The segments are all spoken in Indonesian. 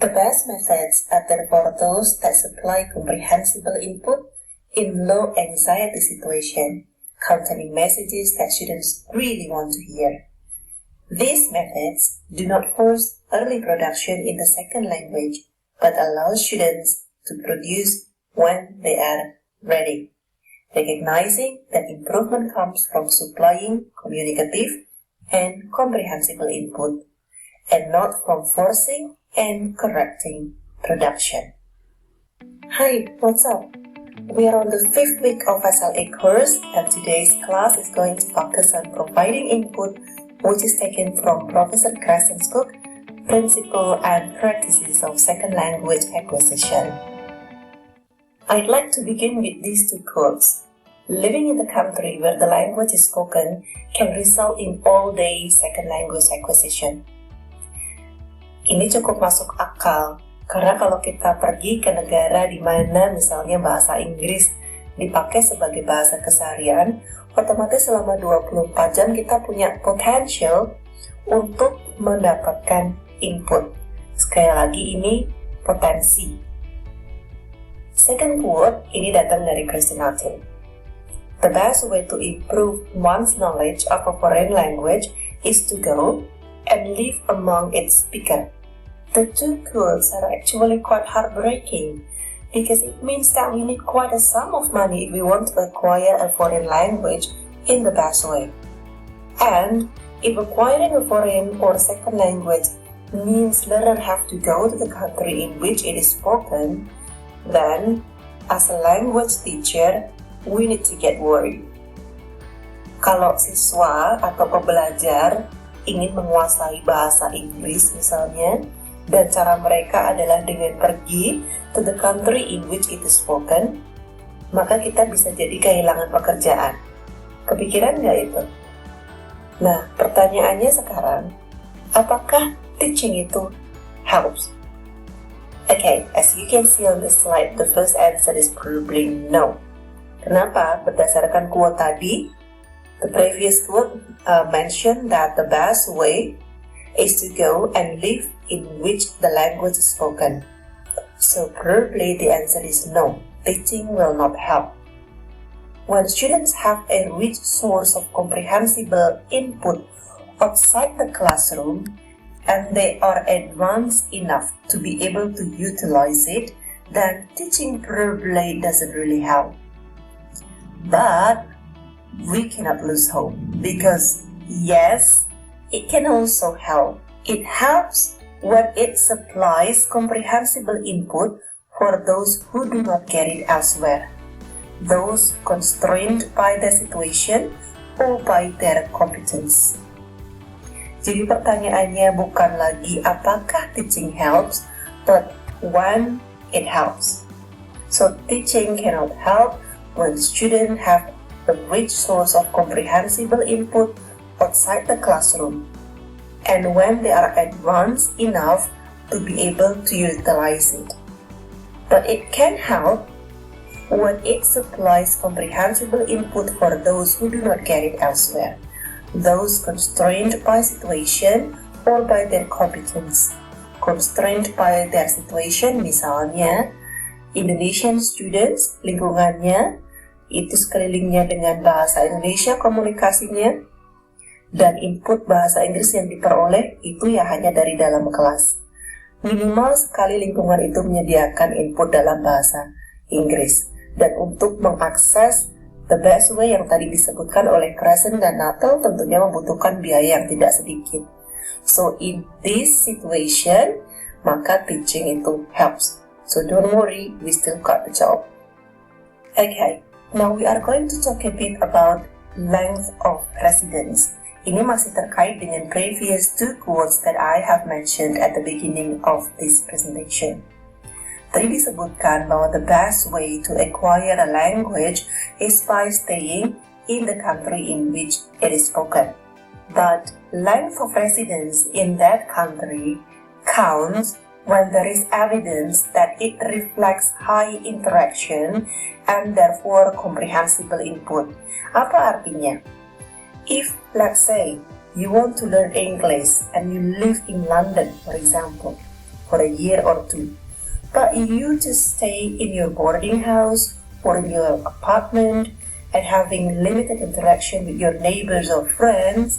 The best methods are therefore those that supply comprehensible input in low anxiety situation, containing messages that students really want to hear. These methods do not force early production in the second language, but allow students to produce when they are ready, recognizing that improvement comes from supplying communicative and comprehensible input, and not from forcing and correcting production. Hi, what's up? We are on the 5th week of SLA course, and today's class is going to focus on providing input, which is taken from Professor Crescent's book, Principle and Practices of Second Language Acquisition. I'd like to begin with these two quotes. Living in the country where the language is spoken can result in all-day second language acquisition. Ini cukup masuk akal, karena kalau kita pergi ke negara di mana misalnya bahasa Inggris dipakai sebagai bahasa keseharian, otomatis selama 24 jam kita punya potential untuk mendapatkan input. Sekali lagi ini potensi. Second quote, ini datang dari Christine Houghton. The best way to improve one's knowledge of a foreign language is to go and live among its speakers. The two quotes are actually quite heartbreaking because it means that we need quite a sum of money if we want to acquire a foreign language in the best way. And if acquiring a foreign or second language means learners have to go to the country in which it is spoken, then as a language teacher, we need to get worried. Kalau siswa atau pembelajar ingin menguasai bahasa Inggris misalnya, dan cara mereka adalah dengan pergi to the country in which it is spoken, maka kita bisa jadi kehilangan pekerjaan. Kepikiran nggak itu? Nah, pertanyaannya sekarang, apakah teaching itu helps? Okay, as you can see on the slide, the first answer is probably no. Kenapa? Berdasarkan quote tadi, the previous quote mentioned that the best way is to go and live in which the language is spoken. So probably the answer is no. Teaching will not help. When students have a rich source of comprehensible input outside the classroom and they are advanced enough to be able to utilize it, then teaching probably doesn't really help. But we cannot lose hope because yes, it can also help. It helps when it supplies comprehensible input for those who do not get it elsewhere, those constrained by the situation or by their competence. Jadi pertanyaannya bukan lagi apakah teaching helps, but when it helps. So teaching cannot help when students have a rich source of comprehensible input outside the classroom, and when they are advanced enough to be able to utilize it. But it can help when it supplies comprehensible input for those who do not get it elsewhere, those constrained by situation or by their competence. Constrained by their situation, misalnya Indonesian students, lingkungannya itu sekelilingnya dengan bahasa Indonesia komunikasinya, dan input bahasa Inggris yang diperoleh itu ya hanya dari dalam kelas. Minimal sekali lingkungan itu menyediakan input dalam bahasa Inggris. Dan untuk mengakses the best way yang tadi disebutkan oleh Crescent dan Nuttall tentunya membutuhkan biaya yang tidak sedikit. So in this situation, maka teaching itu helps. So don't worry, we still got the job. Okay, now we are going to talk a bit about length of residence. Ini masih terkait dengan previous two quotes that I have mentioned at the beginning of this presentation. Tadi disebutkan bahwa the best way to acquire a language is by staying in the country in which it is spoken. But length of residence in that country counts when there is evidence that it reflects high interaction and therefore comprehensible input. Apa artinya? If, let's say, you want to learn English and you live in London, for example, for a year or two. But you just stay in your boarding house or in your apartment and having limited interaction with your neighbors or friends,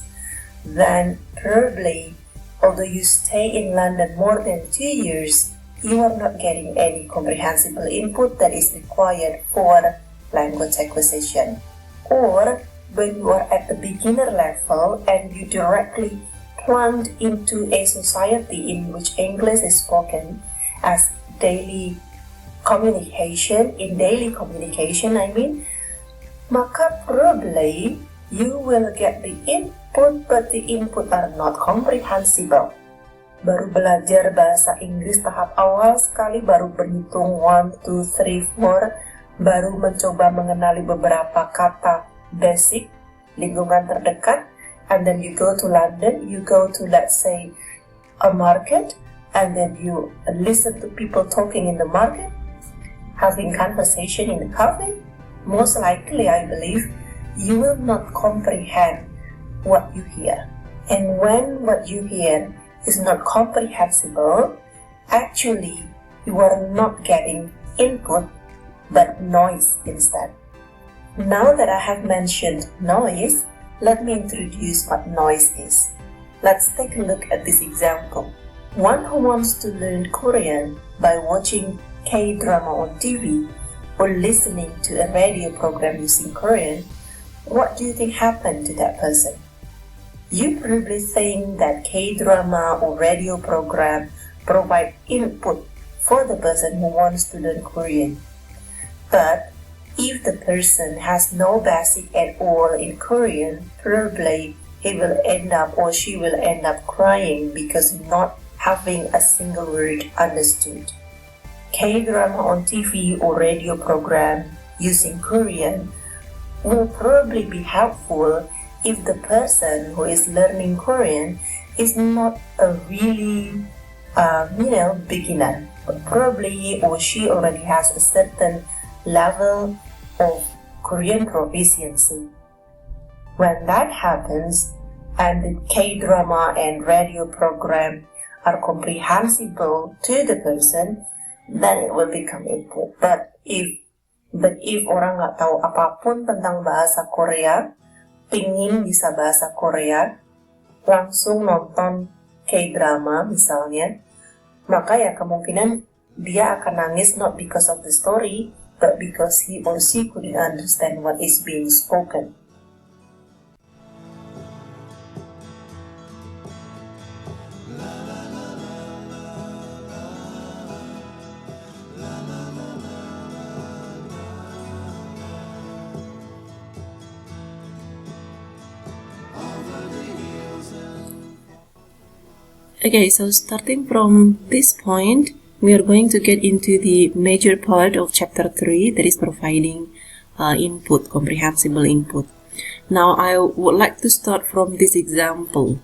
then probably, although you stay in London more than 2 years, you are not getting any comprehensible input that is required for language acquisition. Or when you are at the beginner level and you directly plunged into a society in which English is spoken as daily communication, maka probably you will get the input, but the input are not comprehensible. Baru belajar bahasa Inggris tahap awal sekali, baru berhitung 1, 2, 3, 4, baru mencoba mengenali beberapa kata basic, lingkungan terdekat, and then you go to London, you go to, let's say, a market, and then you listen to people talking in the market, having conversation in the cafe. Most likely, I believe, you will not comprehend what you hear. And when what you hear is not comprehensible, actually, you are not getting input, but noise instead. Now that I have mentioned noise, let me introduce what noise is. Let's take a look at this example. One who wants to learn Korean by watching K-drama on TV or listening to a radio program using Korean, what do you think happened to that person? You probably think that K-drama or radio program provide input for the person who wants to learn Korean. But if the person has no basic at all in Korean, probably he will end up or she will end up crying because not having a single word understood. K-drama on TV or radio program using Korean will probably be helpful if the person who is learning Korean is not a really, beginner. But probably he or she already has a certain level of Korean proficiency. When that happens, and the K-drama and radio program are comprehensible to the person, then it will become input. But if orang nggak tahu apapun tentang bahasa Korea, pingin bisa bahasa Korea, langsung nonton K-drama misalnya, maka ya kemungkinan dia akan nangis not because of the story, but because he or she couldn't understand what is being spoken. Okay, so starting from this point, we are going to get into the major part of chapter 3, that is providing input, comprehensible input. Now, I would like to start from this example.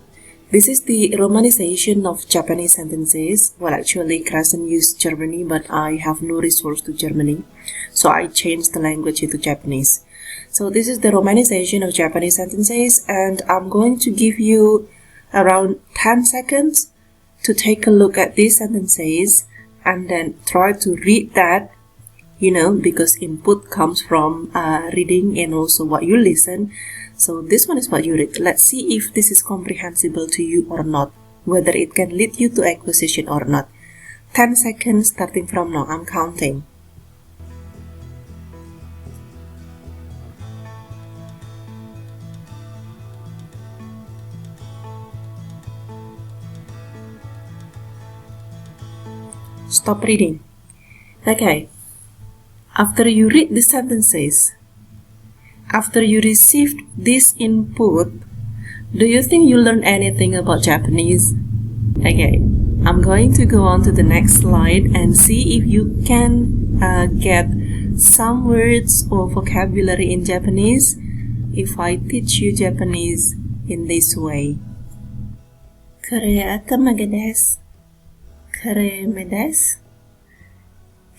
This is the romanization of Japanese sentences. Well, actually, Krasen used Germany, but I have no resource to Germany, so I changed the language into Japanese. So this is the romanization of Japanese sentences, and I'm going to give you around 10 seconds to take a look at these sentences and then try to read that, because input comes from reading and also what you listen. So this one is what you read. Let's see if this is comprehensible to you or not, whether it can lead you to acquisition or not. 10 seconds starting from now. I'm counting. Stop reading. Okay. After you read the sentences, after you received this input, do you think you learned anything about Japanese? Okay. I'm going to go on to the next slide and see if you can get some words or vocabulary in Japanese if I teach you Japanese in this way. Kore atamaga desu. Kore me desu.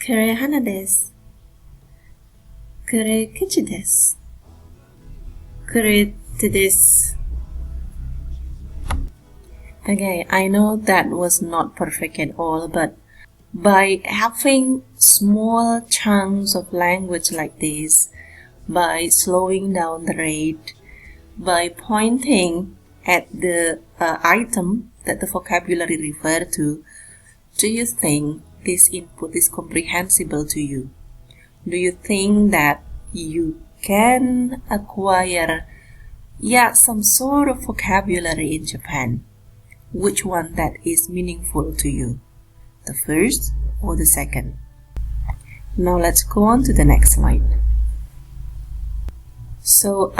Kore hana desu. Kore kichi desu. Kore te desu. Okay, I know that was not perfect at all, but by having small chunks of language like this, by slowing down the rate, by pointing at the item that the vocabulary refer to, do you think this input is comprehensible to you? Do you think that you can acquire some sort of vocabulary in Japan? Which one that is meaningful to you? The first or the second? Now let's go on to the next slide. So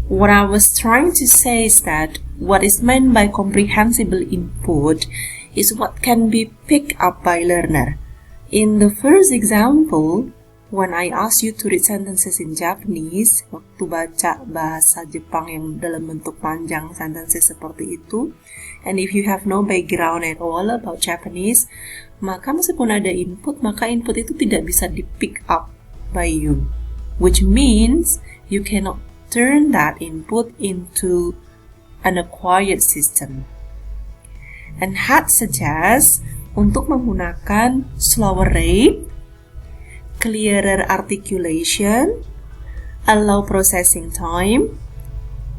what I was trying to say is that what is meant by comprehensible input is what can be picked up by learner. In the first example, when I ask you to read sentences in Japanese, waktu baca bahasa Jepang yang dalam bentuk panjang sentences seperti itu, and if you have no background at all about Japanese, maka meskipun ada input, maka input itu tidak bisa di pick up by you, which means you cannot turn that input into an acquired system. And Hat suggests untuk menggunakan slower rate, clearer articulation, allow processing time,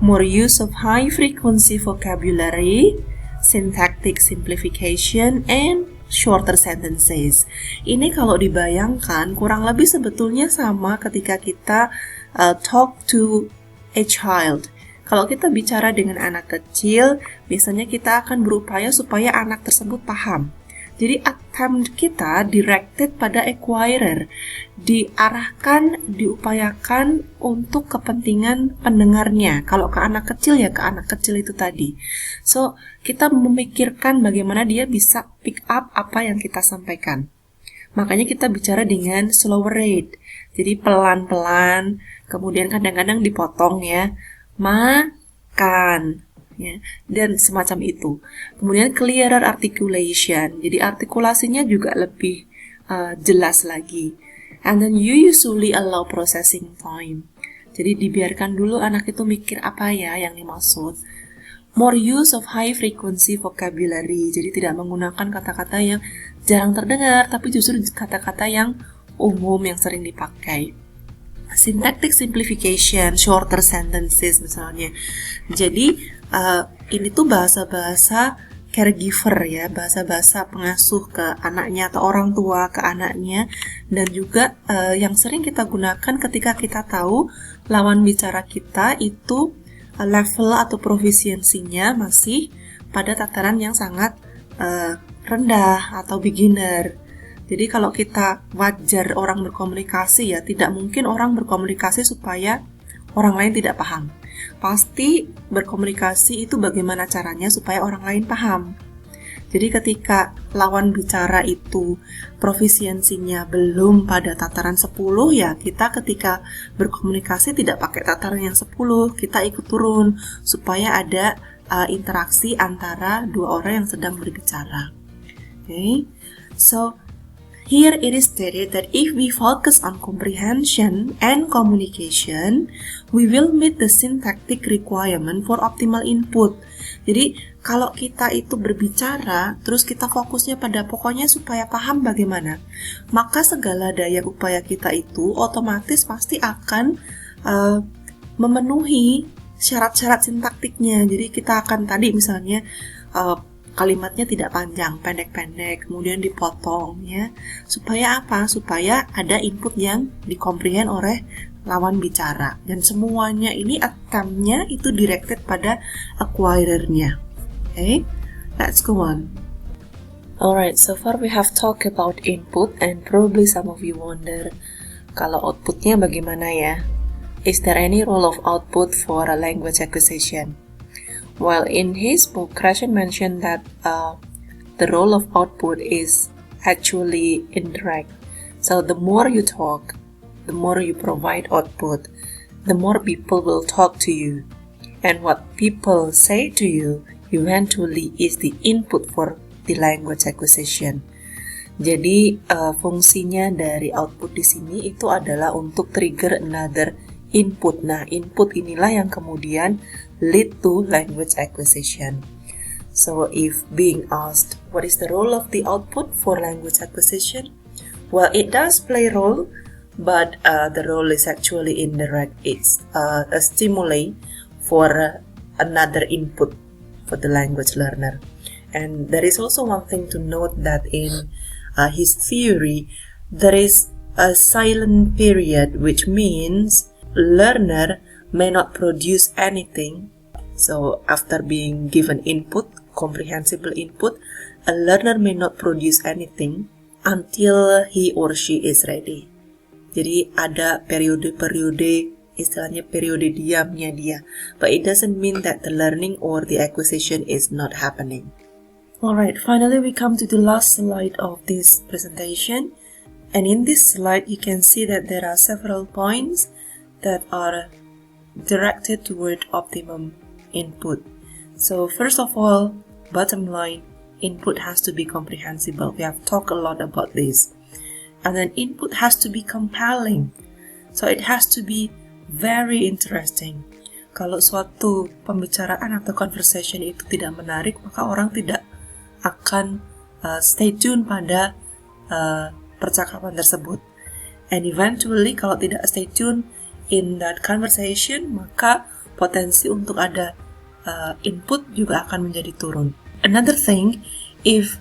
more use of high-frequency vocabulary, syntactic simplification, and shorter sentences. Ini kalau dibayangkan kurang lebih sebetulnya sama ketika kita talk to a child. Kalau kita bicara dengan anak kecil, biasanya kita akan berupaya supaya anak tersebut paham. Jadi attempt kita directed pada acquirer, diarahkan, diupayakan untuk kepentingan pendengarnya. Kalau ke anak kecil ya ke anak kecil itu tadi. So, kita memikirkan bagaimana dia bisa pick up apa yang kita sampaikan. Makanya kita bicara dengan slower rate. Jadi pelan-pelan, kemudian kadang-kadang dipotong ya. Makan. Ya, dan semacam itu. Kemudian clearer articulation, jadi artikulasinya juga lebih jelas lagi. And then you usually allow processing time. Jadi dibiarkan dulu anak itu mikir apa ya yang dimaksud. More use of high frequency vocabulary, jadi tidak menggunakan kata-kata yang jarang terdengar, tapi justru kata-kata yang umum yang sering dipakai. Syntactic simplification, shorter sentences misalnya. Jadi ini tuh bahasa-bahasa caregiver ya, bahasa-bahasa pengasuh ke anaknya atau orang tua ke anaknya, dan juga yang sering kita gunakan ketika kita tahu lawan bicara kita itu level atau proficiency-nya masih pada tataran yang sangat rendah atau beginner. Jadi kalau kita wajar orang berkomunikasi ya, tidak mungkin orang berkomunikasi supaya orang lain tidak paham. Pasti berkomunikasi itu bagaimana caranya supaya orang lain paham. Jadi ketika lawan bicara itu profisiensinya belum pada tataran 10 ya, kita ketika berkomunikasi tidak pakai tataran yang 10, kita ikut turun supaya ada interaksi antara dua orang yang sedang berbicara. Okay? So here it is stated that if we focus on comprehension and communication, we will meet the syntactic requirement for optimal input. Jadi, kalau kita itu berbicara, terus kita fokusnya pada pokoknya supaya paham bagaimana, maka segala daya upaya kita itu otomatis pasti akan memenuhi syarat-syarat sintaktiknya. Jadi, kita akan tadi misalnya kalimatnya tidak panjang, pendek-pendek, kemudian dipotong ya. Supaya apa? Supaya ada input yang dikomprehend oleh lawan bicara. Dan semuanya ini attempt-nya itu directed pada acquirer-nya. Okay? Let's go on. Alright, so far we have talked about input and probably some of you wonder, kalau outputnya bagaimana ya? Is there any role of output for a language acquisition? Well, in his book, Krashen mentioned that the role of output is actually indirect. So the more you talk, the more you provide output, the more people will talk to you. And what people say to you eventually is the input for the language acquisition. Jadi fungsinya dari output di sini itu adalah untuk trigger another input. Nah, input inilah yang kemudian lead to language acquisition. So if being asked what is the role of the output for language acquisition, well, it does play a role, but the role is actually indirect. It's a stimuli for another input for the language learner. And there is also one thing to note, that in his theory, there is a silent period, which means learner may not produce anything. So after being given input, comprehensible input, a learner may not produce anything until he or she is ready. Jadi ada periode-periode, istilahnya periode diamnya dia. But it doesn't mean that the learning or the acquisition is not happening. Alright, finally we come to the last slide of this presentation. And in this slide you can see that there are several points that are directed toward optimum input. So first of all, bottom line, input has to be comprehensible. We have talked a lot about this. And then input has to be compelling. So it has to be very interesting. Kalau suatu pembicaraan atau conversation itu tidak menarik, maka orang tidak akan stay tune pada percakapan tersebut. And eventually, kalau tidak stay tune in that conversation, maka potensi untuk ada input juga akan menjadi turun. Another thing, if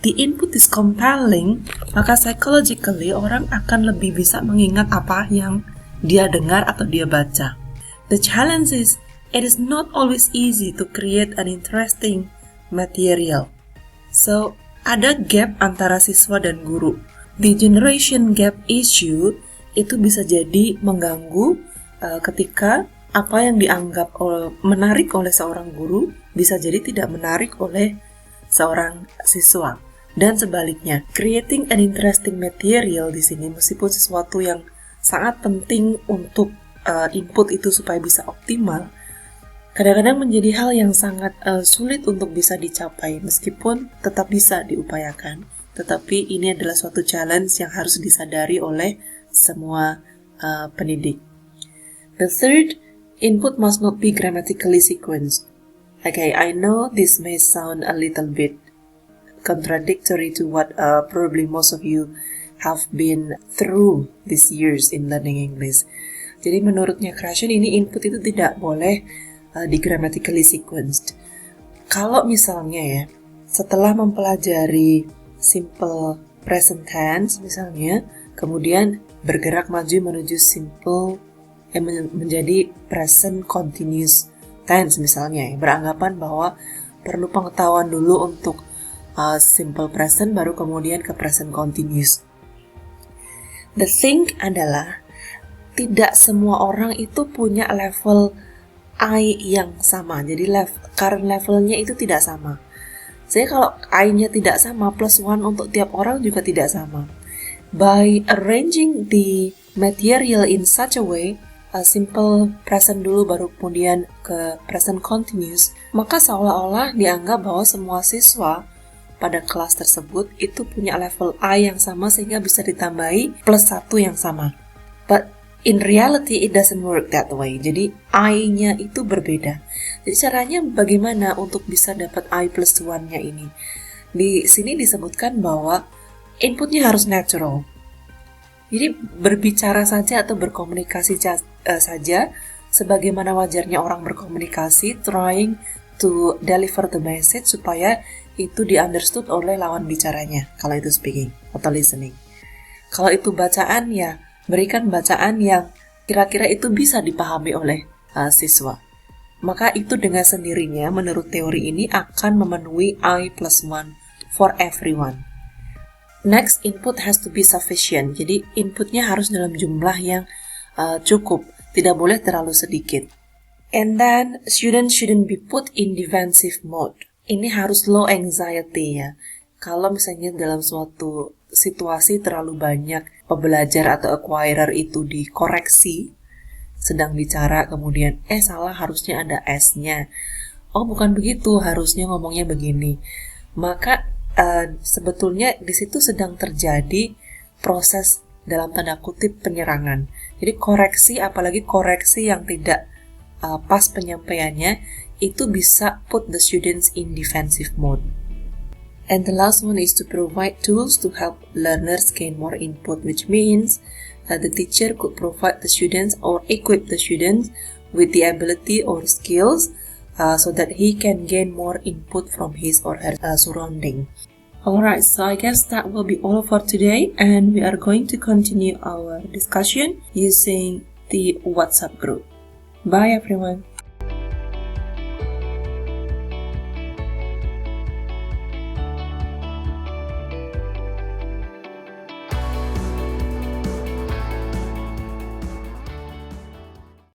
the input is compelling, maka psychologically orang akan lebih bisa mengingat apa yang dia dengar atau dia baca. The challenge is, it is not always easy to create an interesting material. So, ada gap antara siswa dan guru. The generation gap issue itu bisa jadi mengganggu ketika apa yang dianggap menarik oleh seorang guru bisa jadi tidak menarik oleh seorang siswa. Dan sebaliknya, creating an interesting material di sini meskipun sesuatu yang sangat penting untuk input itu supaya bisa optimal, kadang-kadang menjadi hal yang sangat sulit untuk bisa dicapai meskipun tetap bisa diupayakan. Tetapi ini adalah suatu challenge yang harus disadari oleh semua pendidik. The third, input must not be grammatically sequenced. Okay, I know this may sound a little bit contradictory to what probably most of you have been through these years in learning English. Jadi menurutnya Krashen ini input itu tidak boleh di grammatically sequenced. Kalau misalnya ya, setelah mempelajari simple present tense misalnya, kemudian bergerak maju menuju simple menjadi present continuous tense misalnya ya, beranggapan bahwa perlu pengetahuan dulu untuk simple present baru kemudian ke present continuous. The thing adalah tidak semua orang itu punya level I yang sama. Jadi current levelnya itu tidak sama. Jadi kalau I-nya tidak sama, plus 1 untuk tiap orang juga tidak sama. By arranging the material in such a way, simple present dulu baru kemudian ke present continuous, maka seolah-olah dianggap bahwa semua siswa pada kelas tersebut itu punya level I yang sama sehingga bisa ditambahi plus 1 yang sama. But in reality it doesn't work that way. Jadi I-nya itu berbeda. Jadi caranya bagaimana untuk bisa dapat I plus 1-nya ini? Di sini disebutkan bahwa inputnya harus natural. Jadi berbicara saja atau berkomunikasi saja sebagaimana wajarnya orang berkomunikasi, trying to deliver the message supaya itu di-understood oleh lawan bicaranya, kalau itu speaking atau listening. Kalau itu bacaan, ya berikan bacaan yang kira-kira itu bisa dipahami oleh siswa. Maka itu dengan sendirinya menurut teori ini akan memenuhi I plus 1 for everyone. Next, input has to be sufficient. Jadi inputnya harus dalam jumlah yang cukup, tidak boleh terlalu sedikit. And then students shouldn't be put in defensive mode. Ini harus low anxiety ya. Kalau misalnya dalam suatu situasi terlalu banyak pembelajar atau acquirer itu dikoreksi, sedang bicara kemudian salah harusnya ada S-nya. Oh bukan begitu, harusnya ngomongnya begini. Maka sebetulnya di situ sedang terjadi proses dalam tanda kutip penyerangan. Jadi koreksi, apalagi koreksi yang tidak pas penyampaiannya, itu bisa put the students in defensive mode. And the last one is to provide tools to help learners gain more input, which means the teacher could provide the students or equip the students with the ability or skills so that he can gain more input from his or her surrounding. Alright, so I guess that will be all for today, and we are going to continue our discussion using the WhatsApp group. Bye everyone.